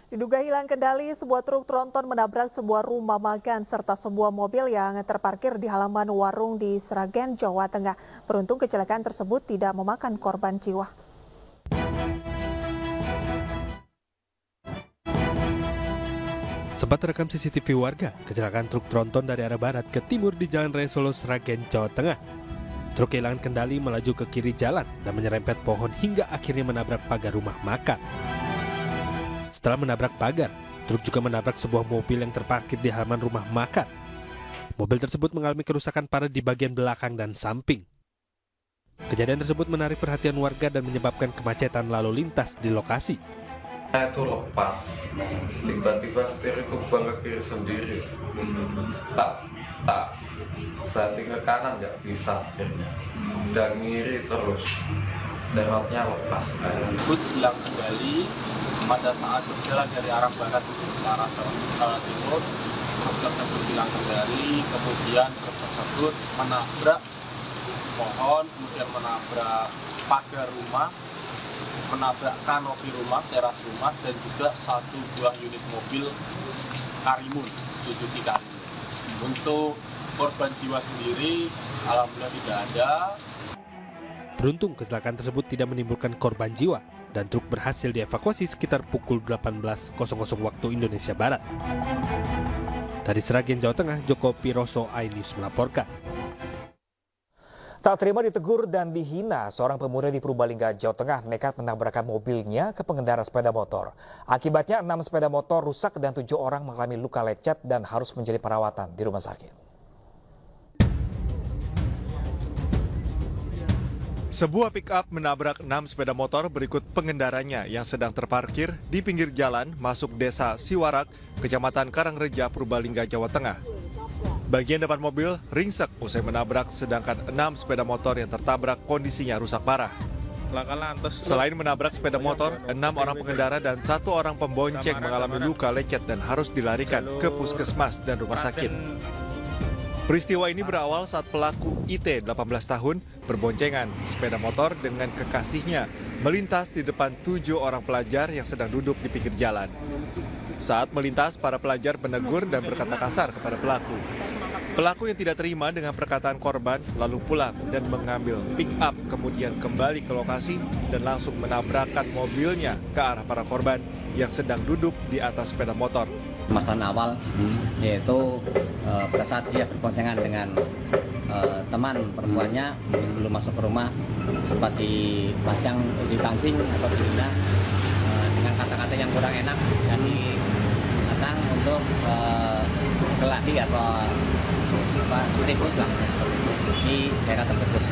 Diduga hilang kendali, sebuah truk tronton menabrak sebuah rumah makan serta sebuah mobil yang terparkir di halaman warung di Sragen, Jawa Tengah. Beruntung kecelakaan tersebut tidak memakan korban jiwa. Sempat terekam CCTV warga, kecelakaan truk tronton dari arah barat ke timur di Jalan Raya Solo, Sragen, Jawa Tengah. Truk kehilangan kendali melaju ke kiri jalan dan menyerempet pohon hingga akhirnya menabrak pagar rumah makan. Setelah menabrak pagar, truk juga menabrak sebuah mobil yang terparkir di halaman rumah makan. Mobil tersebut mengalami kerusakan parah di bagian belakang dan samping. Kejadian tersebut menarik perhatian warga dan menyebabkan kemacetan lalu lintas di lokasi. Itu lepas, tiba-tiba setir itu buang ke kiri sendiri, tak banting ke kanan nggak bisa setirnya, dan ngiri terus, derotnya lepas. Bus hilang kendali pada saat berjalan dari arah barat ke arah timur, truk tersebut hilang kendali, kemudian truk tersebut menabrak pohon, kemudian menabrak pagar rumah, menabrak kanopi rumah, teras rumah, dan juga satu buah unit mobil Karimun, Suzuki Karimun. Untuk korban jiwa sendiri, alhamdulillah tidak ada. Beruntung kecelakaan tersebut tidak menimbulkan korban jiwa dan truk berhasil dievakuasi sekitar pukul 18.00 waktu Indonesia Barat. Dari Sragen, Jawa Tengah, Joko Piroso, iNews melaporkan. Tak terima ditegur dan dihina, seorang pemuda di Purbalingga, Jawa Tengah nekat menabrakkan mobilnya ke pengendara sepeda motor. Akibatnya 6 sepeda motor rusak dan 7 orang mengalami luka lecet dan harus menjalani perawatan di rumah sakit. Sebuah pick-up menabrak 6 sepeda motor berikut pengendaranya yang sedang terparkir di pinggir jalan masuk desa Siwarak, Kecamatan Karangreja, Purbalingga, Jawa Tengah. Bagian depan mobil ringsek usai menabrak, sedangkan 6 sepeda motor yang tertabrak kondisinya rusak parah. Selain menabrak sepeda motor, 6 orang pengendara dan 1 orang pembonceng mengalami luka lecet dan harus dilarikan ke puskesmas dan rumah sakit. Peristiwa ini berawal saat pelaku IT 18 tahun berboncengan sepeda motor dengan kekasihnya melintas di depan 7 orang pelajar yang sedang duduk di pinggir jalan. Saat melintas, para pelajar menegur dan berkata kasar kepada pelaku. Pelaku yang tidak terima dengan perkataan korban lalu pulang dan mengambil pick-up, kemudian kembali ke lokasi dan langsung menabrakkan mobilnya ke arah para korban yang sedang duduk di atas sepeda motor. Masalah awal yaitu pada saat dia berboncengan dengan teman perempuannya belum masuk ke rumah, sempat dipancing atau dihina dengan kata-kata yang kurang enak dan ditantang untuk keladi atau ribut lah di daerah tersebut.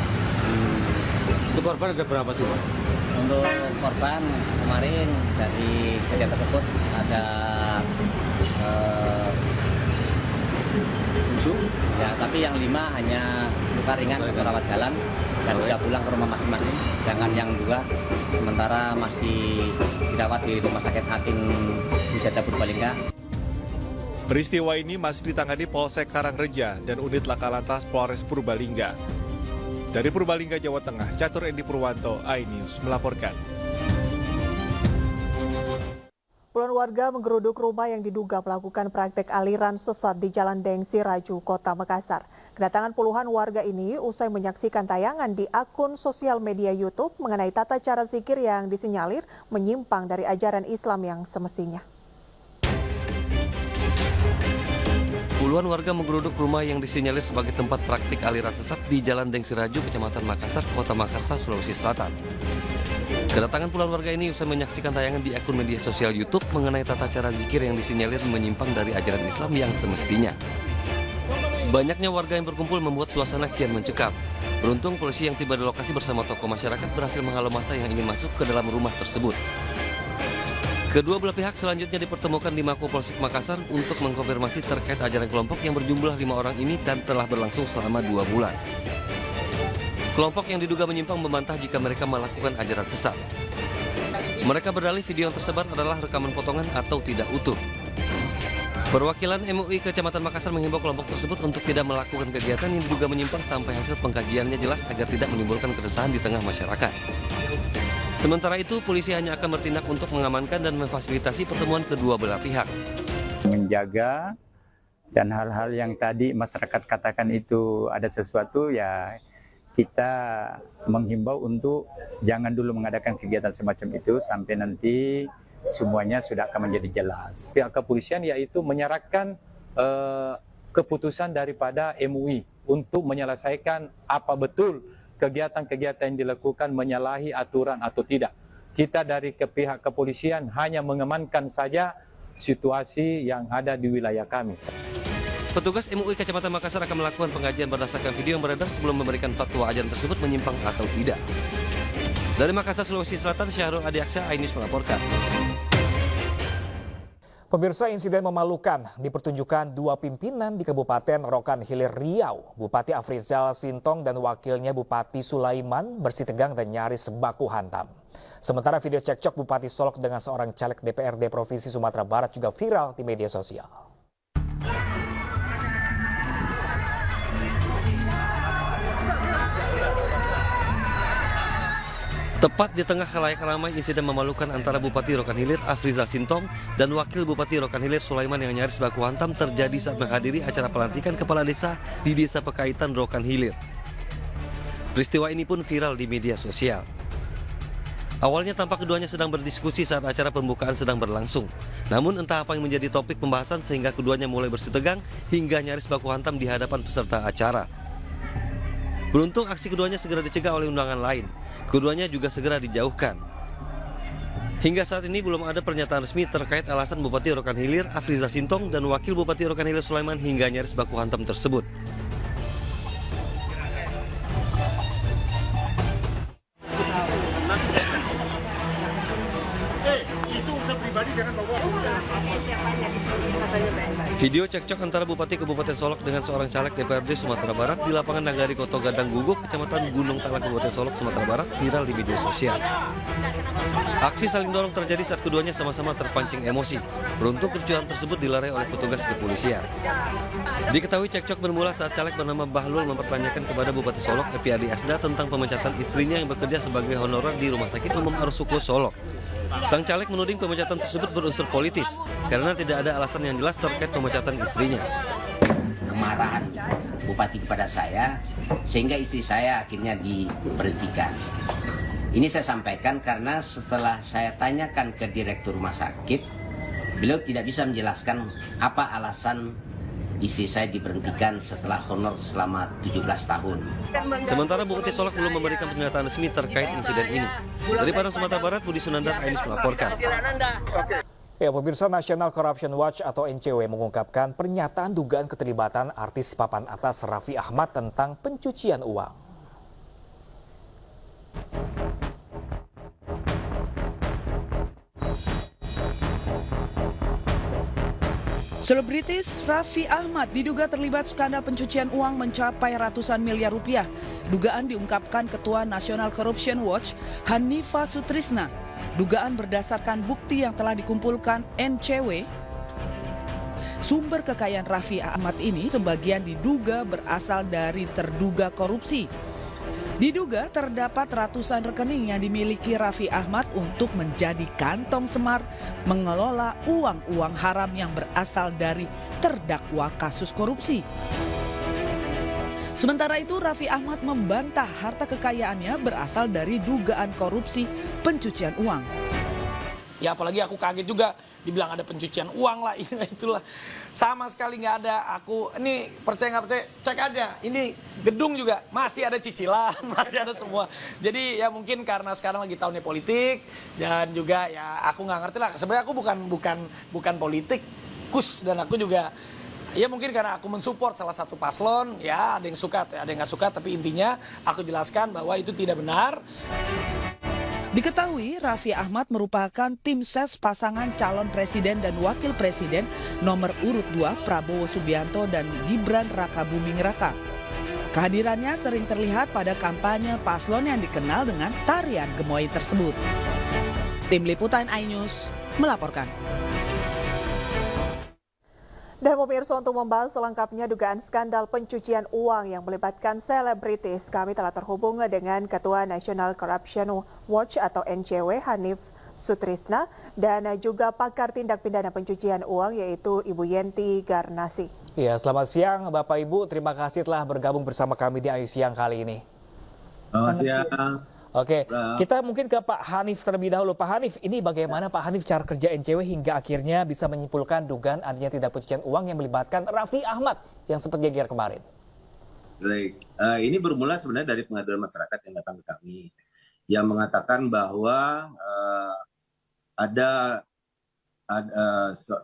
Untuk korban ada berapa sih, Pak? Untuk korban kemarin dari kejadian tersebut ada 7, ya, tapi yang 5 hanya luka ringan untuk rawat jalan dan sudah pulang ke rumah masing-masing. Sedangkan yang 2 sementara masih dirawat di Rumah Sakit Hakim Wisata Purbalingga. Peristiwa ini masih ditangani Polsek Karangreja dan unit Laka Lantas Polres Purbalingga. Dari Purbalingga, Jawa Tengah, Catur Endi Purwanto, iNews melaporkan. Puluhan warga menggeruduk rumah yang diduga melakukan praktek aliran sesat di Jalan Dengsi Raju, Kota Makassar. Kedatangan puluhan warga ini usai menyaksikan tayangan di akun sosial media YouTube mengenai tata cara zikir yang disinyalir menyimpang dari ajaran Islam yang semestinya. Puluhan warga menggeruduk rumah yang disinyalir sebagai tempat praktik aliran sesat di Jalan Dengsi Raju, Kecamatan Makassar, Kota Makassar, Sulawesi Selatan. Kedatangan puluhan warga ini usai menyaksikan tayangan di akun media sosial YouTube mengenai tata cara zikir yang disinyalir menyimpang dari ajaran Islam yang semestinya. Banyaknya warga yang berkumpul membuat suasana kian mencekam. Beruntung polisi yang tiba di lokasi bersama tokoh masyarakat berhasil menghalau massa yang ingin masuk ke dalam rumah tersebut. Kedua belah pihak selanjutnya dipertemukan di Mako Polsek Makassar untuk mengkonfirmasi terkait ajaran kelompok yang berjumlah 5 orang ini dan telah berlangsung selama 2 bulan. Kelompok yang diduga menyimpang membantah jika mereka melakukan ajaran sesat. Mereka berdalih video yang tersebar adalah rekaman potongan atau tidak utuh. Perwakilan MUI Kecamatan Makassar menghimbau kelompok tersebut untuk tidak melakukan kegiatan yang diduga menyimpang sampai hasil pengkajiannya jelas agar tidak menimbulkan keresahan di tengah masyarakat. Sementara itu, polisi hanya akan bertindak untuk mengamankan dan memfasilitasi pertemuan kedua belah pihak. Menjaga dan hal-hal yang tadi masyarakat katakan itu ada sesuatu, ya kita menghimbau untuk jangan dulu mengadakan kegiatan semacam itu sampai nanti semuanya sudah akan menjadi jelas. Pihak kepolisian yaitu menyerahkan keputusan daripada MUI untuk menyelesaikan apa betul kegiatan-kegiatan yang dilakukan menyalahi aturan atau tidak. Kita dari pihak kepolisian hanya mengamankan saja situasi yang ada di wilayah kami. Petugas MUI Kecamatan Makassar akan melakukan pengajian berdasarkan video yang beredar sebelum memberikan fatwa ajaran tersebut menyimpang atau tidak. Dari Makassar, Sulawesi Selatan, Syahrul Adiaksa, iNews melaporkan. Pemirsa, insiden memalukan dipertunjukkan dua pimpinan di Kabupaten Rokan Hilir Riau. Bupati Afrizal Sintong dan wakilnya Bupati Sulaiman bersitegang dan nyaris baku hantam. Sementara video cekcok Bupati Solok dengan seorang caleg DPRD Provinsi Sumatera Barat juga viral di media sosial. Tepat di tengah khalayak ramai, insiden memalukan antara Bupati Rokan Hilir Afrizal Sintong dan Wakil Bupati Rokan Hilir Sulaiman yang nyaris baku hantam terjadi saat menghadiri acara pelantikan kepala desa di Desa Pekaitan Rokan Hilir. Peristiwa ini pun viral di media sosial. Awalnya tampak keduanya sedang berdiskusi saat acara pembukaan sedang berlangsung. Namun entah apa yang menjadi topik pembahasan sehingga keduanya mulai bersitegang hingga nyaris baku hantam di hadapan peserta acara. Beruntung aksi keduanya segera dicegah oleh undangan lain. Keduanya juga segera dijauhkan. Hingga saat ini belum ada pernyataan resmi terkait alasan Bupati Rokan Hilir Afrizal Sintong dan Wakil Bupati Rokan Hilir Sulaiman hingga nyaris baku hantam tersebut. Video cekcok antara Bupati Kabupaten Solok dengan seorang caleg DPRD Sumatera Barat di lapangan Nagari Koto Gadang Guguk, Kecamatan Gunung Talak, Kabupaten Solok, Sumatera Barat viral di media sosial. Aksi saling dorong terjadi saat keduanya sama-sama terpancing emosi. Beruntung kericuhan tersebut dilerai oleh petugas kepolisian. Diketahui cekcok bermula saat caleg bernama Bahlul mempertanyakan kepada Bupati Solok Epi Adi Asda tentang pemecatan istrinya yang bekerja sebagai honorer di Rumah Sakit Umum Arsuko Solok. Sang caleg menuding pemecatan tersebut berunsur politis karena tidak ada alasan yang jelas terkait pemecatan istrinya. Kemarahan Bupati kepada saya sehingga istri saya akhirnya diberhentikan. Ini saya sampaikan karena setelah saya tanyakan ke Direktur Rumah Sakit, beliau tidak bisa menjelaskan apa alasan istri saya diberhentikan setelah honor selama 17 tahun. Sementara Bupati Solok belum memberikan pernyataan resmi terkait insiden ini. Dari Padang, Sumatera Barat, Budi Sunandar, iNews melaporkan. Ya, pemirsa, National Corruption Watch atau NCW mengungkapkan pernyataan dugaan keterlibatan artis papan atas Raffi Ahmad tentang pencucian uang. Selebritis Raffi Ahmad diduga terlibat skandal pencucian uang mencapai ratusan miliar rupiah. Dugaan diungkapkan Ketua National Corruption Watch, Hanifa Sutrisna. Dugaan berdasarkan bukti yang telah dikumpulkan NCW. Sumber kekayaan Raffi Ahmad ini sebagian diduga berasal dari terduga korupsi. Diduga terdapat ratusan rekening yang dimiliki Raffi Ahmad untuk menjadi kantong semar mengelola uang-uang haram yang berasal dari terdakwa kasus korupsi. Sementara itu, Raffi Ahmad membantah harta kekayaannya berasal dari dugaan korupsi pencucian uang. Ya apalagi aku kaget juga, dibilang ada pencucian uang lah, itulah. Sama sekali nggak ada. Aku, ini percaya nggak percaya, cek aja. Ini gedung juga masih ada cicilan, masih ada semua. Jadi ya mungkin karena sekarang lagi tahunnya politik, dan juga ya aku nggak ngerti lah. Sebenarnya aku bukan politikus, dan aku juga ya mungkin karena aku mensupport salah satu paslon, ya ada yang suka, ada yang nggak suka, tapi intinya aku jelaskan bahwa itu tidak benar. Diketahui Raffi Ahmad merupakan tim ses pasangan calon presiden dan wakil presiden nomor urut 2 Prabowo Subianto dan Gibran Rakabuming Raka. Kehadirannya sering terlihat pada kampanye paslon yang dikenal dengan tarian gemoy tersebut. Tim Liputan iNews melaporkan. Dan pemirsa, untuk membahas selengkapnya dugaan skandal pencucian uang yang melibatkan selebritis, kami telah terhubung dengan Ketua National Corruption Watch atau NCW Hanif Sutrisna dan juga pakar tindak pidana pencucian uang yaitu Ibu Yenti Garnasi. Ya, selamat siang Bapak Ibu, terima kasih telah bergabung bersama kami di Ayu Siang kali ini. Selamat siang. Oke, kita mungkin ke Pak Hanif terlebih dahulu. Pak Hanif, ini bagaimana Pak Hanif cara kerja NCW hingga akhirnya bisa menyimpulkan dugaan adanya tindak pencucian uang yang melibatkan Raffi Ahmad yang sempat geger kemarin? Baik, ini bermula sebenarnya dari pengaduan masyarakat yang datang ke kami yang mengatakan bahwa ada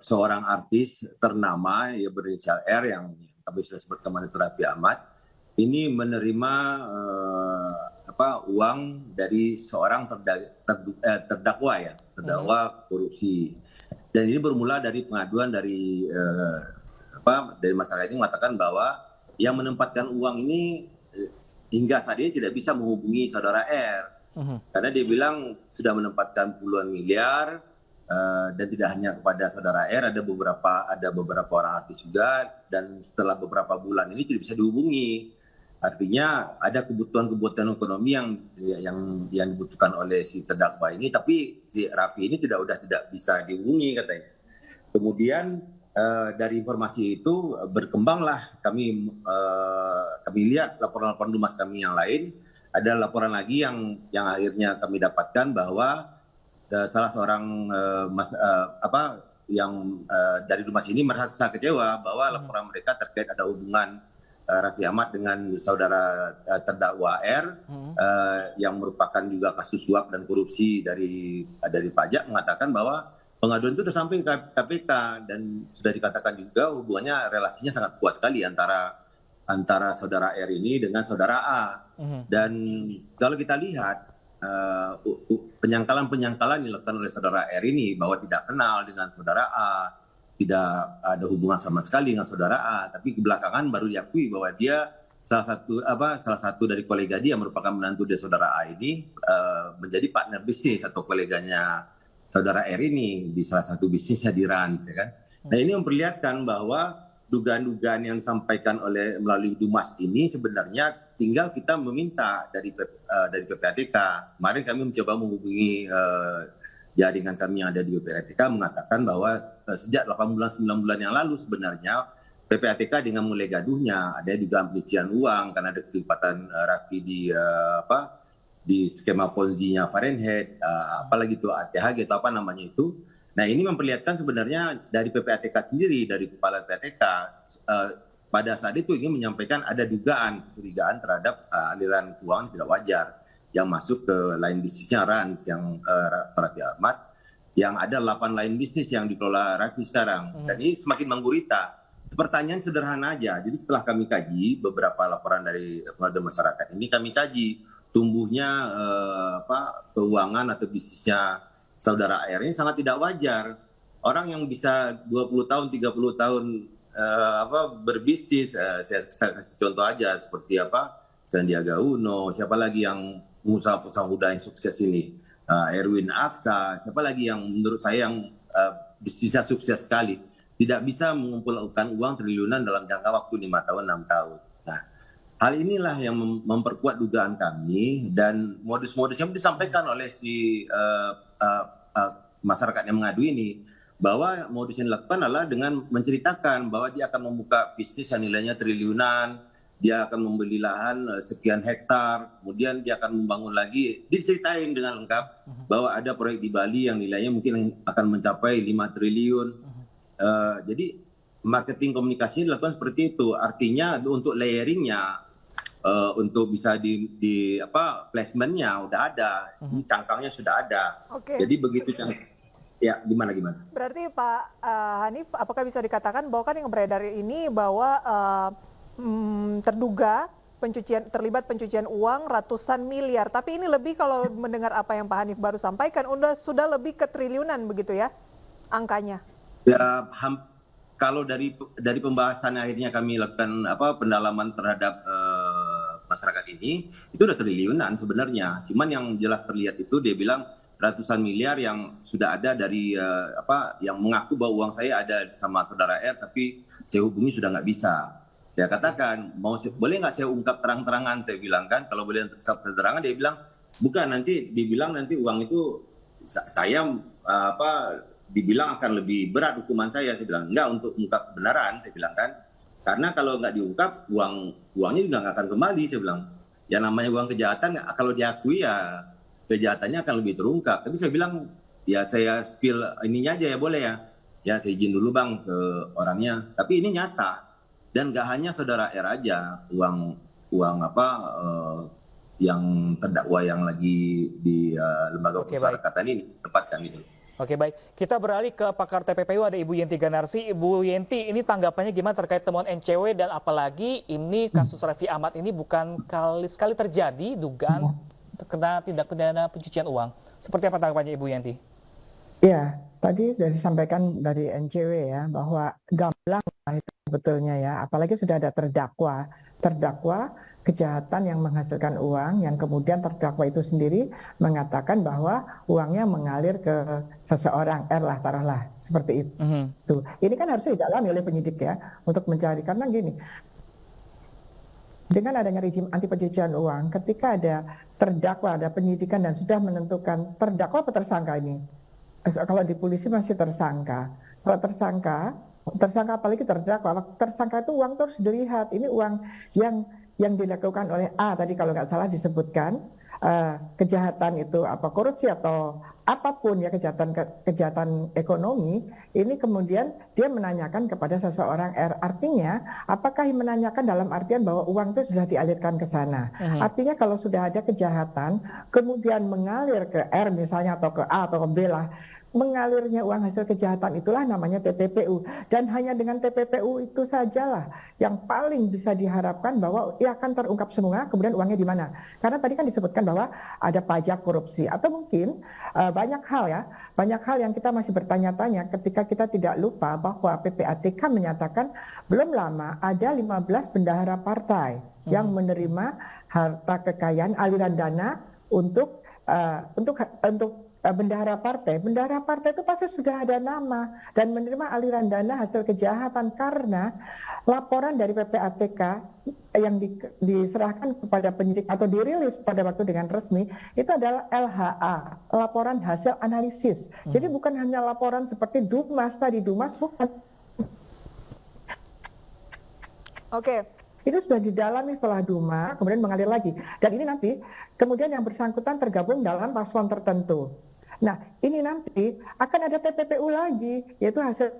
seorang artis ternama yang berinisial R yang kami sudah sebut kemarin itu Raffi Ahmad ini menerima uang dari seorang terdakwa korupsi. Dan ini bermula dari pengaduan dari masyarakat ini mengatakan bahwa yang menempatkan uang ini hingga saat ini tidak bisa menghubungi saudara R. Karena dia bilang sudah menempatkan puluhan miliar dan tidak hanya kepada saudara R, ada beberapa orang artis juga, dan setelah beberapa bulan ini tidak bisa dihubungi. Artinya ada kebutuhan ekonomi yang dibutuhkan oleh si terdakwa ini, tapi si Raffi ini tidak bisa dihubungi katanya. Kemudian dari informasi itu berkembanglah kami lihat laporan-laporan lumas kami yang lain. Ada laporan lagi yang akhirnya kami dapatkan bahwa salah seorang dari lumas ini merasa kecewa bahwa laporan mereka terkait ada hubungan Raffi Ahmad dengan saudara terdakwa R yang merupakan juga kasus suap dan korupsi dari pajak, mengatakan bahwa pengaduan itu sudah sampai ke KPK dan sudah dikatakan juga hubungannya relasinya sangat kuat sekali antara saudara R ini dengan saudara A. Dan kalau kita lihat penyangkalan yang dilakukan oleh saudara R ini bahwa tidak kenal dengan saudara A, tidak ada hubungan sama sekali dengan saudara A, tapi belakangan baru diakui bahwa dia salah satu dari kolega dia merupakan menantu dari saudara A ini menjadi partner bisnis atau koleganya saudara R ini di salah satu bisnisnya di Rans, ya kan. Nah, ini memperlihatkan bahwa dugaan-dugaan yang disampaikan melalui Dumas ini sebenarnya tinggal kita meminta dari PPATK. Kemarin kami mencoba menghubungi jaringan kami yang ada di PPATK mengatakan bahwa sejak 8 bulan 9 bulan yang lalu sebenarnya PPATK dengan mulai gaduhnya ada dugaan pencucian uang karena ada keterlibatan Raffi di skema Ponzi-nya Fahrenheit, apalagi itu ATHG atau apa namanya itu. Nah, ini memperlihatkan sebenarnya dari PPATK sendiri, dari kepala PPATK pada saat itu ingin menyampaikan ada curigaan terhadap aliran keuangan tidak wajar yang masuk ke line bisnisnya Rans yang Raffi Ahmad, yang ada 8 line bisnis yang dikelola Raffi sekarang. Dan ini semakin menggurita. Pertanyaan sederhana aja. Jadi setelah kami kaji beberapa laporan dari pengaduan masyarakat ini, kami kaji tumbuhnya keuangan atau bisnisnya saudara R ini sangat tidak wajar. Orang yang bisa 20 tahun, 30 tahun berbisnis, saya kasih contoh aja seperti Sandiaga Uno, siapa lagi yang pengusaha muda yang sukses ini, Erwin Aksa, siapa lagi yang menurut saya yang bisnisnya sukses sekali, tidak bisa mengumpulkan uang triliunan dalam jangka waktu 5 tahun, 6 tahun. Nah, hal inilah yang memperkuat dugaan kami dan modus-modus yang disampaikan oleh si masyarakat yang mengadu ini, bahwa modus yang dilakukan adalah dengan menceritakan bahwa dia akan membuka bisnis yang nilainya triliunan, dia akan membeli lahan sekian hektar, kemudian dia akan membangun lagi, diceritain dengan lengkap bahwa ada proyek di Bali yang nilainya mungkin akan mencapai 5 triliun. Jadi marketing komunikasi dilakukan seperti itu. Artinya untuk layeringnya, untuk bisa di placementnya udah ada, cangkangnya sudah ada. Jadi begitu ya gimana? Berarti Pak Hanif, apakah bisa dikatakan bahwa kan yang beredar ini bahwa terduga terlibat pencucian uang ratusan miliar, tapi ini lebih kalau mendengar apa yang Pak Hanif baru sampaikan sudah lebih ke triliunan begitu ya angkanya? Ya, kalau dari pembahasan akhirnya kami lakukan pendalaman terhadap masyarakat ini, itu udah triliunan sebenarnya. Cuman yang jelas terlihat itu dia bilang ratusan miliar yang sudah ada dari yang mengaku bahwa uang saya ada sama saudara R, tapi saya hubungi sudah nggak bisa. Saya katakan, boleh nggak saya ungkap terang-terangan? Saya bilang kan, kalau boleh terang-terangan, dia bilang bukan, dibilang nanti uang itu saya dibilang akan lebih berat hukuman saya. Saya bilang enggak, untuk ungkap kebenaran, saya bilang kan, karena kalau nggak diungkap uangnya juga nggak akan kembali. Saya bilang ya namanya uang kejahatan, kalau diakui ya kejahatannya akan lebih terungkap. Tapi saya bilang ya saya spill ininya aja ya, boleh ya saya izin dulu bang ke orangnya. Tapi ini nyata. Dan nggak hanya saudara R aja, uang yang terdakwa yang lagi di lembaga pemasyarakatan ini tempatkan gitu. Oke, baik. Kita beralih ke pakar TPPU, ada Ibu Yenti Ganarsi. Ibu Yenti, ini tanggapannya gimana terkait temuan NCW, dan apalagi ini kasus Raffi Ahmad ini bukan sekali terjadi dugaan terkena tindak pidana pencucian uang. Seperti apa tanggapannya Ibu Yenti? Ya, tadi sudah disampaikan dari NCW ya, bahwa gamblang itu sebetulnya ya, apalagi sudah ada terdakwa kejahatan yang menghasilkan uang, yang kemudian terdakwa itu sendiri mengatakan bahwa uangnya mengalir ke seseorang, R lah, taruhlah, seperti itu. Ini kan harusnya didalami oleh penyidik ya, untuk mencari, karena gini, dengan adanya rezim anti pencucian uang, ketika ada terdakwa, ada penyidikan dan sudah menentukan terdakwa atau tersangka ini. Kalau di polisi masih tersangka. Kalau tersangka apalagi terdakwa, waktu tersangka itu uang terus dilihat. Ini uang yang dilakukan oleh A, tadi kalau nggak salah disebutkan, kejahatan itu korupsi atau apapun ya, kejahatan ekonomi, ini kemudian dia menanyakan kepada seseorang R. Artinya apakah menanyakan dalam artian bahwa uang itu sudah dialirkan ke sana. Artinya kalau sudah ada kejahatan kemudian mengalir ke R misalnya, atau ke A atau ke B lah, mengalirnya uang hasil kejahatan, itulah namanya TPPU. Dan hanya dengan TPPU itu sajalah yang paling bisa diharapkan bahwa ia akan terungkap semua, kemudian uangnya di mana. Karena tadi kan disebutkan bahwa ada pajak korupsi, atau mungkin banyak hal yang kita masih bertanya-tanya ketika kita tidak lupa bahwa PPATK menyatakan belum lama ada 15 bendahara partai yang menerima harta kekayaan aliran dana untuk bendahara partai. Bendahara partai itu pasti sudah ada nama dan menerima aliran dana hasil kejahatan, karena laporan dari PPATK yang diserahkan kepada penyidik atau dirilis pada waktu dengan resmi itu adalah LHA, laporan hasil analisis. Jadi bukan hanya laporan seperti Dumas tadi, Dumas bukan. Oke. Itu sudah didalami setelah Duma, kemudian mengalir lagi. Dan ini nanti kemudian yang bersangkutan tergabung dalam paslon tertentu. Nah, ini nanti akan ada TPPU lagi, yaitu hasil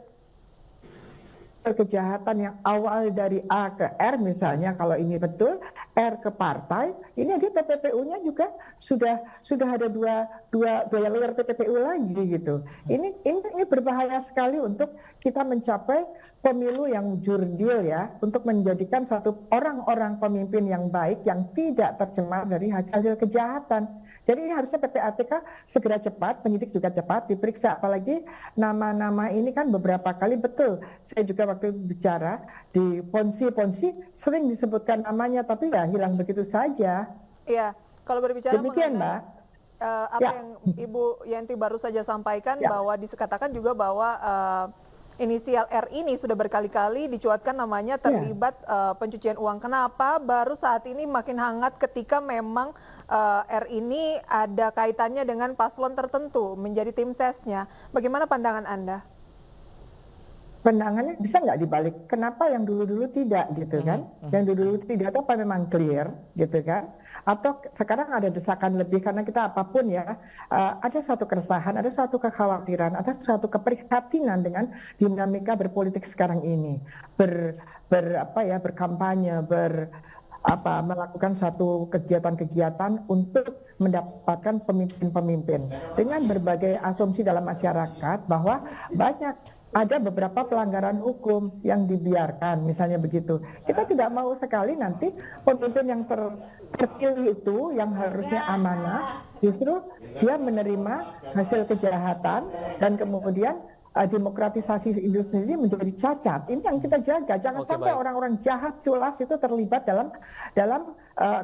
kejahatan yang awal dari A ke R misalnya, kalau ini betul, R ke partai, ini dia TPPU-nya juga sudah ada dua layer TPPU lagi gitu. Ini berbahaya sekali untuk kita mencapai pemilu yang jurdil ya, untuk menjadikan satu orang-orang pemimpin yang baik yang tidak tercemar dari hasil kejahatan. Jadi ini harusnya PPATK segera cepat, penyidik juga cepat diperiksa. Apalagi nama-nama ini kan beberapa kali betul. Saya juga waktu bicara di ponsi sering disebutkan namanya, tapi ya hilang begitu saja. Iya, kalau berbicara demikian, Mbak. Yang Ibu Yenti baru saja sampaikan, bahwa dikatakan juga bahwa inisial R ini sudah berkali-kali dicuatkan namanya terlibat pencucian uang. Kenapa baru saat ini makin hangat ketika memang R ini ada kaitannya dengan paslon tertentu menjadi tim sesnya? Bagaimana pandangan Anda? Pandangannya bisa nggak dibalik? Kenapa yang dulu-dulu tidak gitu kan? Yang dulu-dulu tidak, apa memang clear gitu kan? Atau sekarang ada desakan lebih karena kita apapun ya, ada suatu keresahan, ada suatu kekhawatiran, ada suatu keprihatinan dengan dinamika berpolitik sekarang ini, berkampanye, melakukan satu kegiatan-kegiatan untuk mendapatkan pemimpin-pemimpin dengan berbagai asumsi dalam masyarakat bahwa ada beberapa pelanggaran hukum yang dibiarkan, misalnya begitu. Kita tidak mau sekali nanti pemimpin yang terpilih itu, yang harusnya amanah, justru dia menerima hasil kejahatan dan kemudian demokratisasi industri ini menjadi cacat. Ini yang kita jaga. Jangan sampai orang-orang jahat culas itu terlibat dalam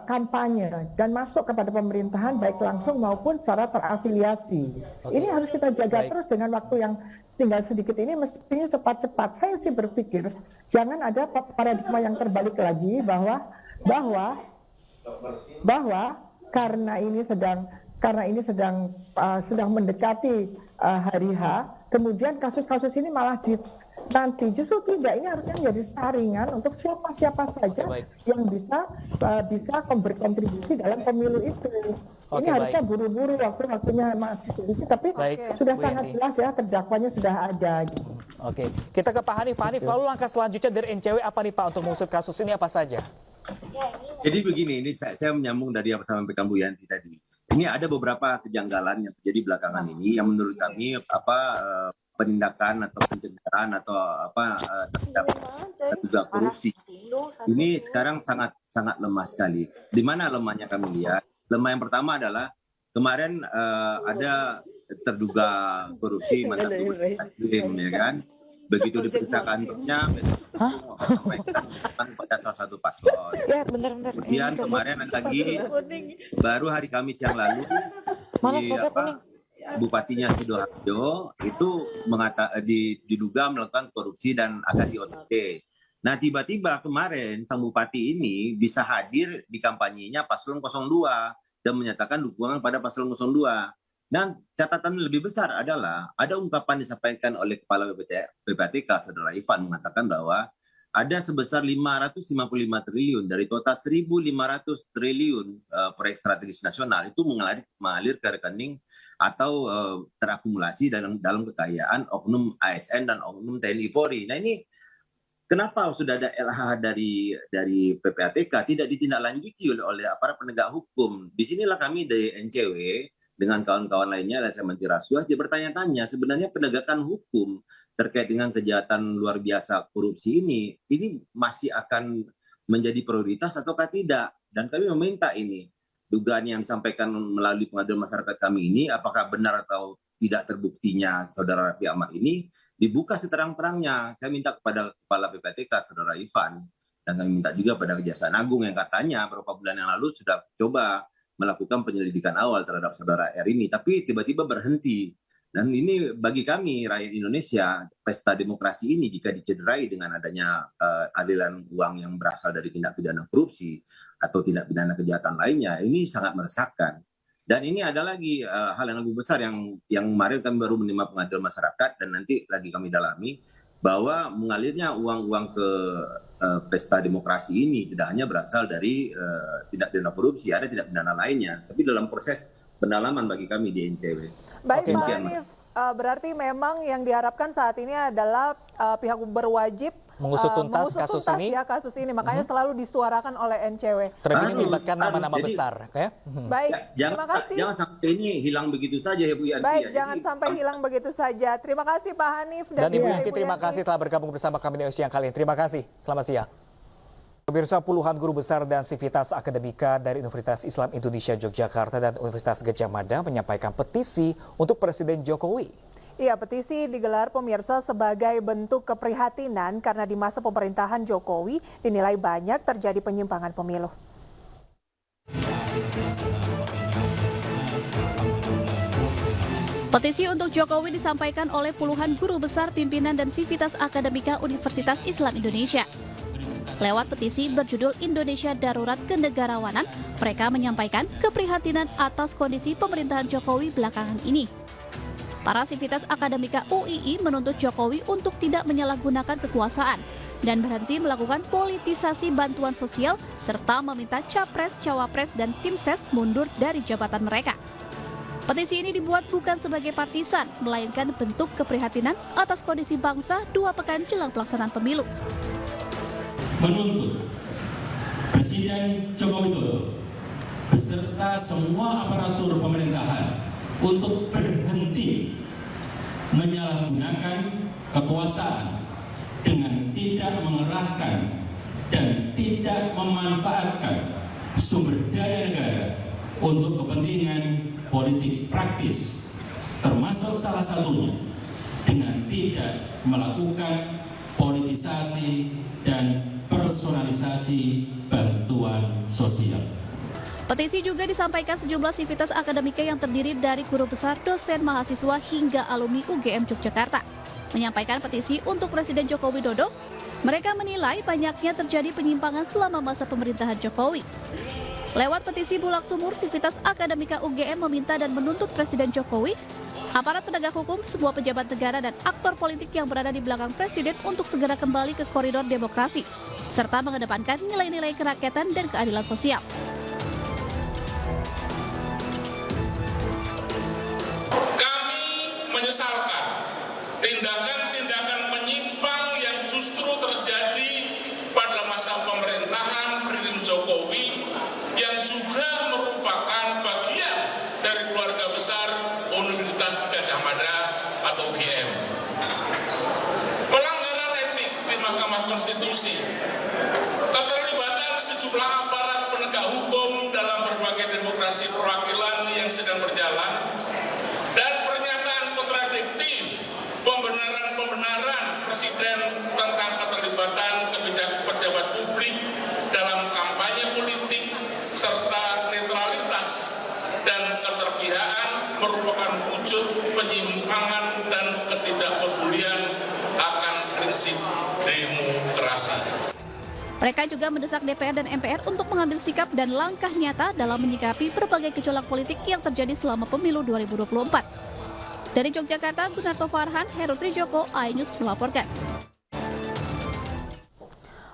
kampanye dan masuk kepada pemerintahan baik langsung maupun secara terafiliasi. Ini harus kita jaga terus dengan waktu yang tinggal sedikit ini, mestinya cepat-cepat. Saya sih berpikir jangan ada paradigma yang terbalik lagi bahwa karena ini sedang mendekati hari H, kemudian kasus-kasus ini malah nanti justru tidak. Ini harusnya menjadi saringan untuk siapa saja yang bisa berkontribusi dalam pemilu itu. Ini harusnya buru-buru, waktunya masih sedikit, tapi sudah sangat jelas ya, terdakwanya sudah ada. Oke, kita ke Pak Hanif. Pak Hanif, lalu langkah selanjutnya dari NCW apa nih Pak untuk mengusut kasus ini apa saja? Jadi begini, ini saya menyambung dari apa sampaikan Bu Yanti tadi. Ini ada beberapa kejanggalan yang terjadi belakangan ini yang menurut kami penindakan atau pencegahan atau terhadap korupsi ini sekarang sangat lemah sekali. Di mana lemahnya kami lihat? Lemah yang pertama adalah kemarin ada terduga korupsi mantan gubernur ya kan. Begitu diperiksa kantornya, pada salah satu paslon. Ya, kemudian kemarin lagi, baru hari Kamis yang lalu, Bupatinya Sidoarjo itu diduga melakukan korupsi dan akan di-OTT. Nah, tiba-tiba kemarin sang Bupati ini bisa hadir di kampanyenya Paslon 02 dan menyatakan dukungan pada Paslon 02. Dan catatan lebih besar adalah ada ungkapan disampaikan oleh Kepala PPATK, Saudara Ivan, mengatakan bahwa ada sebesar 555 triliun dari total 1.500 triliun proyek strategis nasional itu mengalir ke rekening atau terakumulasi dalam kekayaan oknum ASN dan oknum TNI Polri. Nah ini kenapa sudah ada LH dari PPATK tidak ditindaklanjuti oleh aparat penegak hukum? Disinilah kami dari NCW dengan kawan-kawan lainnya, saya Menteri Rasuah, dia bertanya-tanya sebenarnya penegakan hukum terkait dengan kejahatan luar biasa korupsi ini masih akan menjadi prioritas ataukah tidak? Dan kami meminta ini, dugaan yang disampaikan melalui pengaduan masyarakat kami ini, apakah benar atau tidak terbuktinya Saudara Raffi Ahmad ini, dibuka seterang-terangnya. Saya minta kepada Kepala PPATK, Saudara Ivan, dan kami minta juga pada Kejaksaan Agung yang katanya beberapa bulan yang lalu sudah coba melakukan penyelidikan awal terhadap Saudara R ini, tapi tiba-tiba berhenti. Dan ini bagi kami, rakyat Indonesia, pesta demokrasi ini jika dicederai dengan adanya aliran uang yang berasal dari tindak pidana korupsi atau tindak pidana kejahatan lainnya, ini sangat meresahkan. Dan ini ada lagi hal yang lebih besar yang kemarin kami baru menerima pengaduan masyarakat dan nanti lagi kami dalami, bahwa mengalirnya uang-uang ke pesta demokrasi ini tidak hanya berasal dari tindak pidana korupsi, ada tindak pidana lainnya. Tapi dalam proses pendalaman bagi kami di NCW. Baik Pak Hanif, berarti memang yang diharapkan saat ini adalah pihak berwajib mengusut tuntas kasus ini. Ya, kasus ini, makanya selalu disuarakan oleh NCW. Terlebih melibatkan nama-nama besar. Baik, terima kasih. Jangan sampai ini hilang begitu saja ya Bu Yanti. Baik, jangan sampai hilang begitu saja. Terima kasih Pak Hanif dan Ibu Yanti. Terima kasih telah bergabung bersama kami di siang kali ini. Terima kasih. Selamat siang. Pemirsa, puluhan guru besar dan sivitas akademika dari Universitas Islam Indonesia Yogyakarta dan Universitas Gadjah Mada menyampaikan petisi untuk Presiden Jokowi. Iya, petisi digelar pemirsa sebagai bentuk keprihatinan karena di masa pemerintahan Jokowi dinilai banyak terjadi penyimpangan pemilu. Petisi untuk Jokowi disampaikan oleh puluhan guru besar pimpinan dan sivitas akademika Universitas Islam Indonesia. Lewat petisi berjudul Indonesia Darurat Kenegarawanan, mereka menyampaikan keprihatinan atas kondisi pemerintahan Jokowi belakangan ini. Para sivitas akademika UII menuntut Jokowi untuk tidak menyalahgunakan kekuasaan dan berhenti melakukan politisasi bantuan sosial serta meminta Capres, Cawapres, dan tim ses mundur dari jabatan mereka. Petisi ini dibuat bukan sebagai partisan, melainkan bentuk keprihatinan atas kondisi bangsa 2 pekan jelang pelaksanaan pemilu. Menuntut Presiden Joko Widodo beserta semua aparatur pemerintahan untuk berhenti menyalahgunakan kekuasaan dengan tidak mengerahkan dan tidak memanfaatkan sumber daya negara untuk kepentingan politik praktis, termasuk salah satunya dengan tidak melakukan politisasi dan personalisasi bantuan sosial. Petisi juga disampaikan sejumlah sivitas akademika yang terdiri dari guru besar, dosen, mahasiswa, hingga alumni UGM Yogyakarta. Menyampaikan petisi untuk Presiden Joko Widodo, mereka menilai banyaknya terjadi penyimpangan selama masa pemerintahan Jokowi. Lewat petisi Bulak Sumur, sivitas akademika UGM meminta dan menuntut Presiden Jokowi, aparat penegak hukum, semua pejabat negara dan aktor politik yang berada di belakang Presiden untuk segera kembali ke koridor demokrasi, serta mengedepankan nilai-nilai kerakyatan dan keadilan sosial. Menyesalkan tindakan-tindakan menyimpang yang justru terjadi pada masa pemerintahan Presiden Jokowi yang juga merupakan bagian dari keluarga besar Universitas Gadjah Mada atau UGM. Pelanggaran etik di Mahkamah Konstitusi, keterlibatan sejumlah aparat penegak hukum dalam berbagai demokrasi perwakilan yang sedang berjalan, dan pembenaran Presiden tentang keterlibatan pejabat publik dalam kampanye politik serta netralitas dan keterpihakan merupakan wujud penyimpangan dan ketidakpedulian akan prinsip demokrasi. Mereka juga mendesak DPR dan MPR untuk mengambil sikap dan langkah nyata dalam menyikapi berbagai gejolak politik yang terjadi selama pemilu 2024. Dari Yogyakarta, Sunarto Farhan, Heru Trijoko, iNews melaporkan.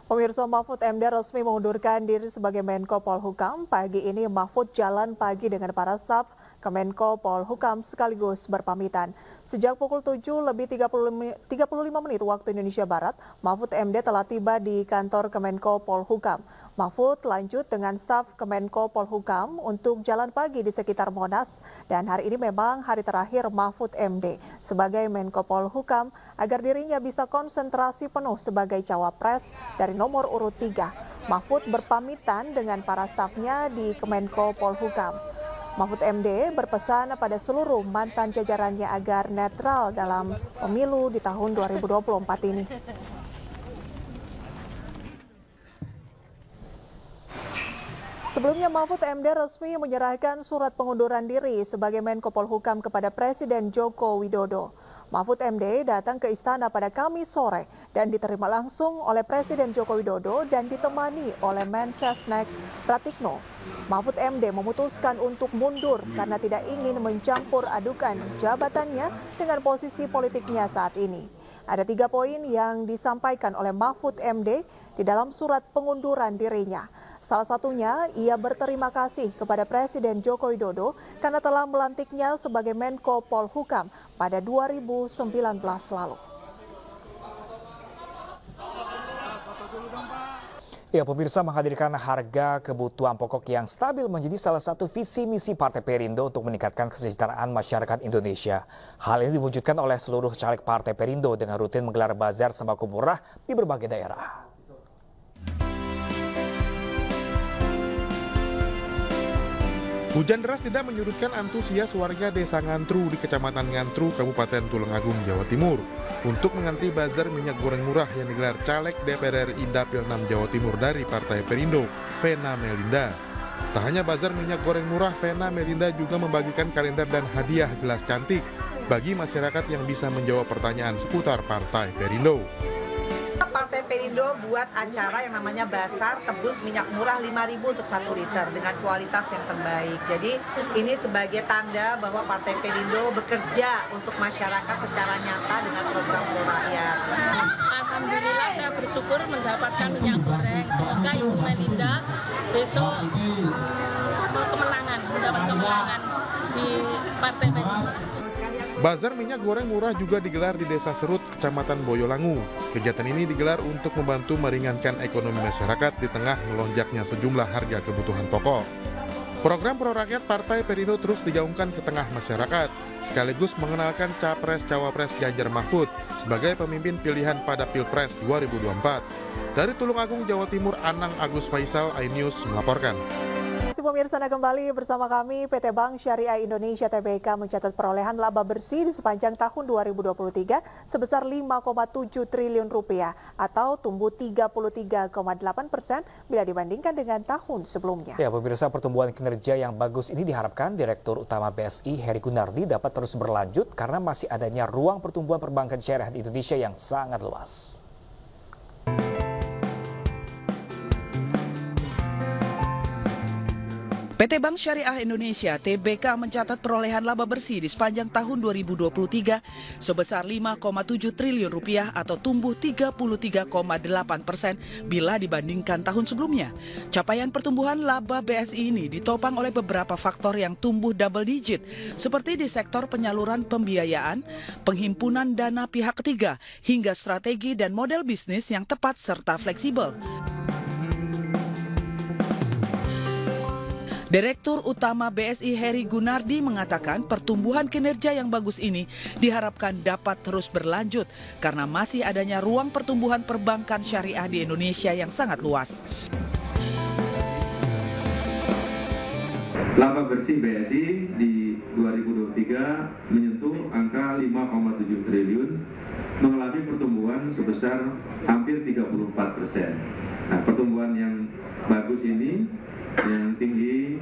Pemirsa, Mahfud MD resmi mengundurkan diri sebagai Menko Polhukam. Pagi ini Mahfud jalan pagi dengan para staf Kemenko Polhukam sekaligus berpamitan. Sejak pukul 7:35 waktu Indonesia Barat, Mahfud MD telah tiba di kantor Kemenko Polhukam. Mahfud lanjut dengan staf Kemenko Polhukam untuk jalan pagi di sekitar Monas, dan hari ini memang hari terakhir Mahfud MD sebagai Menko Polhukam agar dirinya bisa konsentrasi penuh sebagai cawapres dari nomor urut 3. Mahfud berpamitan dengan para stafnya di Kemenko Polhukam. Mahfud MD berpesan pada seluruh mantan jajarannya agar netral dalam pemilu di tahun 2024 ini. Sebelumnya Mahfud MD resmi menyerahkan surat pengunduran diri sebagai Menko Polhukam kepada Presiden Joko Widodo. Mahfud MD datang ke istana pada Kamis sore dan diterima langsung oleh Presiden Joko Widodo dan ditemani oleh Mensesnek Pratikno. Mahfud MD memutuskan untuk mundur karena tidak ingin mencampur adukan jabatannya dengan posisi politiknya saat ini. Ada 3 poin yang disampaikan oleh Mahfud MD di dalam surat pengunduran dirinya. Salah satunya, ia berterima kasih kepada Presiden Joko Widodo karena telah melantiknya sebagai Menko Polhukam pada 2019 lalu. Ya, pemirsa, menghadirkan harga kebutuhan pokok yang stabil menjadi salah satu visi misi Partai Perindo untuk meningkatkan kesejahteraan masyarakat Indonesia. Hal ini diwujudkan oleh seluruh caleg Partai Perindo dengan rutin menggelar bazar sembako murah di berbagai daerah. Hujan deras tidak menyurutkan antusias warga Desa Ngantru di Kecamatan Ngantru, Kabupaten Tulungagung, Jawa Timur untuk mengantri bazar minyak goreng murah yang digelar caleg DPR RI Dapil 6 Jawa Timur dari Partai Perindo, Vena Melinda. Tak hanya bazar minyak goreng murah, Vena Melinda juga membagikan kalender dan hadiah gelas cantik bagi masyarakat yang bisa menjawab pertanyaan seputar Partai Perindo. Partai Perindo buat acara yang namanya Basar Tebus Minyak Murah 5.000 untuk 1 liter dengan kualitas yang terbaik. Jadi ini sebagai tanda bahwa Partai Perindo bekerja untuk masyarakat secara nyata dengan program pro rakyat. Alhamdulillah saya bersyukur mendapatkan minyak goreng. Semoga Ibu Melinda besok mendapat kemenangan di Partai Perindo. Bazar minyak goreng murah juga digelar di Desa Serut, Kecamatan Boyolangu. Kegiatan ini digelar untuk membantu meringankan ekonomi masyarakat di tengah melonjaknya sejumlah harga kebutuhan pokok. Program pro rakyat Partai Perindo terus digaungkan ke tengah masyarakat, sekaligus mengenalkan Capres-Cawapres Ganjar Mahfud sebagai pemimpin pilihan pada Pilpres 2024. Dari Tulungagung, Jawa Timur, Anang Agus Faisal, iNews melaporkan. kasih pemirsa, Anda kembali bersama kami. PT Bank Syariah Indonesia TBK mencatat perolehan laba bersih di sepanjang tahun 2023 sebesar 5,7 triliun rupiah atau tumbuh 33,8% bila dibandingkan dengan tahun sebelumnya. Ya, pemirsa, pertumbuhan kinerja yang bagus ini diharapkan Direktur Utama BSI Heri Gunardi dapat terus berlanjut karena masih adanya ruang pertumbuhan perbankan syariah di Indonesia yang sangat luas. PT Bank Syariah Indonesia (TBK) mencatat perolehan laba bersih di sepanjang tahun 2023 sebesar 5,7 triliun rupiah atau tumbuh 33,8% bila dibandingkan tahun sebelumnya. Capaian pertumbuhan laba BSI ini ditopang oleh beberapa faktor yang tumbuh double digit seperti di sektor penyaluran pembiayaan, penghimpunan dana pihak ketiga, hingga strategi dan model bisnis yang tepat serta fleksibel. Direktur Utama BSI Heri Gunardi mengatakan pertumbuhan kinerja yang bagus ini diharapkan dapat terus berlanjut karena masih adanya ruang pertumbuhan perbankan syariah di Indonesia yang sangat luas. Laba bersih BSI di 2023 menyentuh angka 5,7 triliun, mengalami pertumbuhan sebesar hampir 34%. Nah, pertumbuhan yang bagus ini, yang tinggi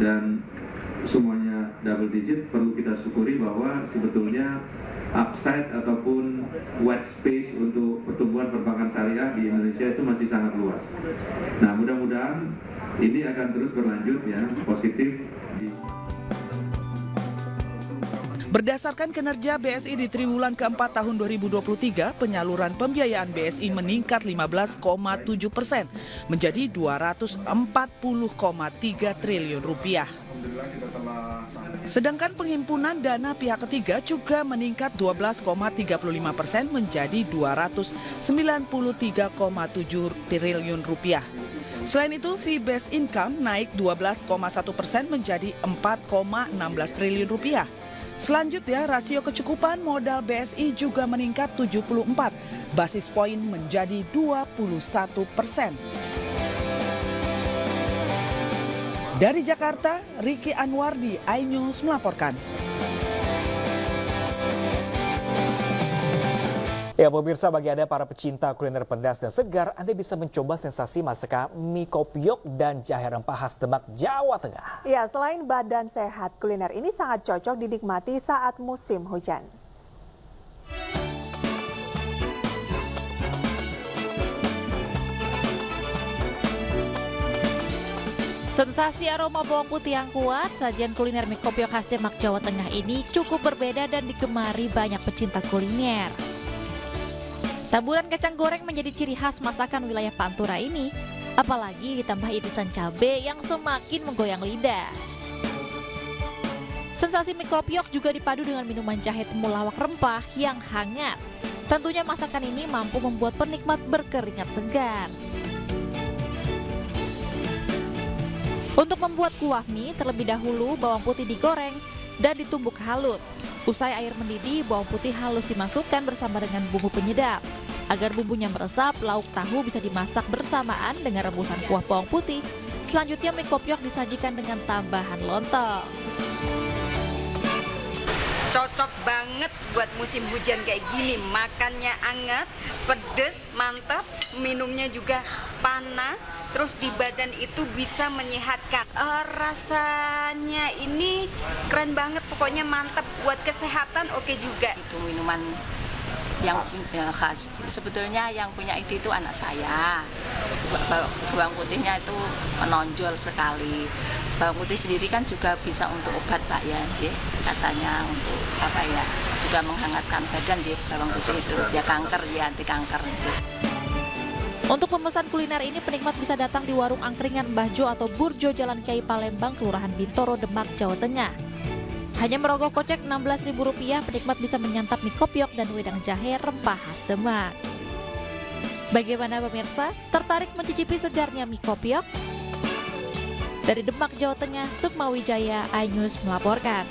dan semuanya double digit, perlu kita syukuri bahwa sebetulnya upside ataupun white space untuk pertumbuhan perbankan syariah di Indonesia itu masih sangat luas. Nah, mudah-mudahan ini akan terus berlanjut ya, positif. Berdasarkan kinerja BSI di triwulan keempat tahun 2023, penyaluran pembiayaan BSI meningkat 15,7% menjadi 240,3 triliun rupiah. Sedangkan penghimpunan dana pihak ketiga juga meningkat 12,35% menjadi 293,7 triliun rupiah. Selain itu, fee based income naik 12,1% menjadi 4,16 triliun rupiah. Selanjutnya, rasio kecukupan modal BSI juga meningkat 74 basis poin menjadi 21%. Dari Jakarta, Riki Anwardi, iNews melaporkan. Ya, pemirsa, bagi Anda para pecinta kuliner pedas dan segar, Anda bisa mencoba sensasi masakan mie kopiok dan jahe rempah khas Demak, Jawa Tengah. Ya, selain badan sehat, kuliner ini sangat cocok dinikmati saat musim hujan. Sensasi aroma bawang putih yang kuat, sajian kuliner mie kopiok khas Demak, Jawa Tengah ini cukup berbeda dan digemari banyak pecinta kuliner. Taburan kacang goreng menjadi ciri khas masakan wilayah Pantura ini, apalagi ditambah irisan cabai yang semakin menggoyang lidah. Sensasi mie kopiok juga dipadu dengan minuman jahe temulawak rempah yang hangat. Tentunya masakan ini mampu membuat penikmat berkeringat segar. Untuk membuat kuah mie, terlebih dahulu bawang putih digoreng dan ditumbuk halus. Usai air mendidih, bawang putih halus dimasukkan bersama dengan bumbu penyedap. Agar bumbunya meresap, lauk tahu bisa dimasak bersamaan dengan rebusan kuah bawang putih. Selanjutnya mie kopiok disajikan dengan tambahan lontong. Cocok banget buat musim hujan kayak gini. Makannya anget, pedes, mantap. Minumnya juga panas. Terus di badan itu bisa menyehatkan. Rasanya ini keren banget, pokoknya mantap. Buat kesehatan oke juga. Itu minuman yang khas. Sebetulnya yang punya ide itu anak saya. Bawang putihnya itu menonjol sekali. Bawang putih sendiri kan juga bisa untuk obat, Pak, ya, katanya untuk apa ya, juga menghangatkan badan, bawang putih itu ya, kanker, ya, anti kanker. Untuk pemesan kuliner ini, penikmat bisa datang di warung angkringan Mbah Jo atau Burjo Jalan Kiai Palembang, Kelurahan Bintoro, Demak, Jawa Tengah. Hanya merogoh kocek Rp16.000, penikmat bisa menyantap mie kopiok dan wedang jahe rempah khas Demak. Bagaimana pemirsa? Tertarik mencicipi segarnya mie kopiok? Dari Demak, Jawa Tengah, Sukma Wijaya, iNews melaporkan.